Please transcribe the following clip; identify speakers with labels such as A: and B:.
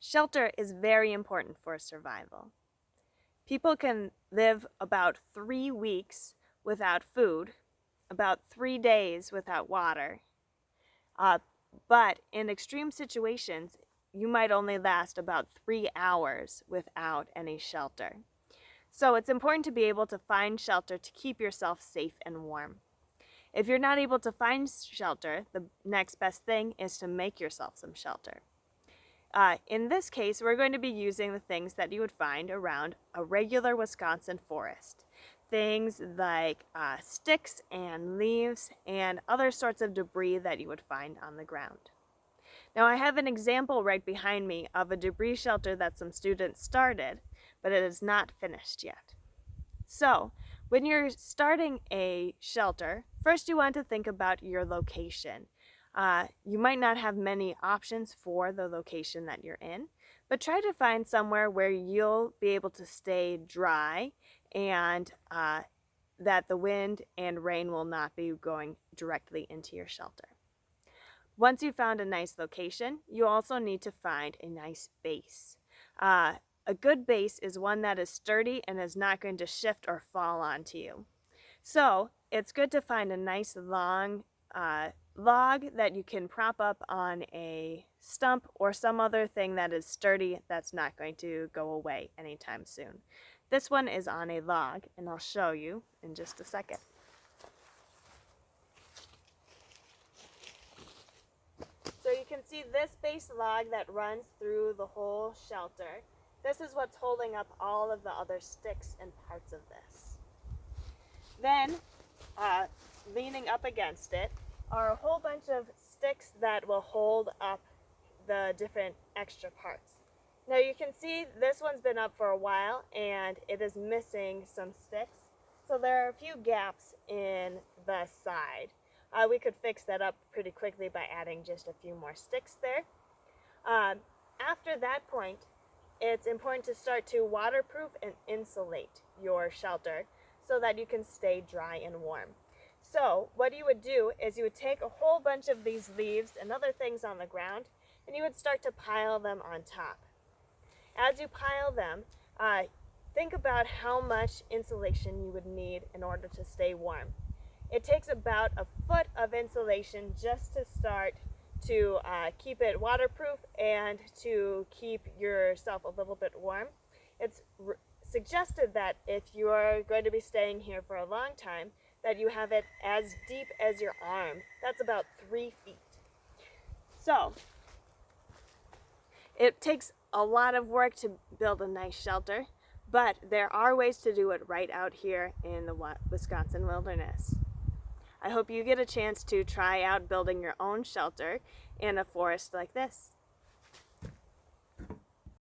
A: Shelter is very important for survival. People can live about 3 weeks without food, about 3 days without water, uh, but in extreme situations, you might only last about 3 hours without any shelter. So it's important to be able to find shelter to keep yourself safe and warm. If you're not able to find shelter, the next best thing is to make yourself some shelter. In this case, we're going to be using the things that you would find around a regular Wisconsin forest. Things like sticks and leaves and other sorts of debris that you would find on the ground. Now I have an example right behind me of a debris shelter that some students started, but it is not finished yet. So, when you're starting a shelter, first you want to think about your location. You might not have many options for the location that you're in, but try to find somewhere where you'll be able to stay dry and that the wind and rain will not be going directly into your shelter. Once you've found a nice location, you also need to find a nice base. A good base is one that is sturdy and is not going to shift or fall onto you. So it's good to find a nice long log that you can prop up on a stump or some other thing that is sturdy that's not going to go away anytime soon. This one is on a log, and I'll show you in just a second. So you can see this base log that runs through the whole shelter. This is what's holding up all of the other sticks and parts of this. Then, leaning up against it are a whole bunch of sticks that will hold up the different extra parts. Now you can see this one's been up for a while and it is missing some sticks. So there are a few gaps in the side. We could fix that up pretty quickly by adding just a few more sticks there. After that point, it's important to start to waterproof and insulate your shelter so that you can stay dry and warm. So what you would do is you would take a whole bunch of these leaves and other things on the ground and you would start to pile them on top. As you pile them, think about how much insulation you would need in order to stay warm. It takes about a foot of insulation just to start to keep it waterproof and to keep yourself a little bit warm. It's suggested that if you're going to be staying here for a long time, that you have it as deep as your arm. That's about 3 feet. So, it takes a lot of work to build a nice shelter, but there are ways to do it right out here in the Wisconsin wilderness. I hope you get a chance to try out building your own shelter in a forest like this.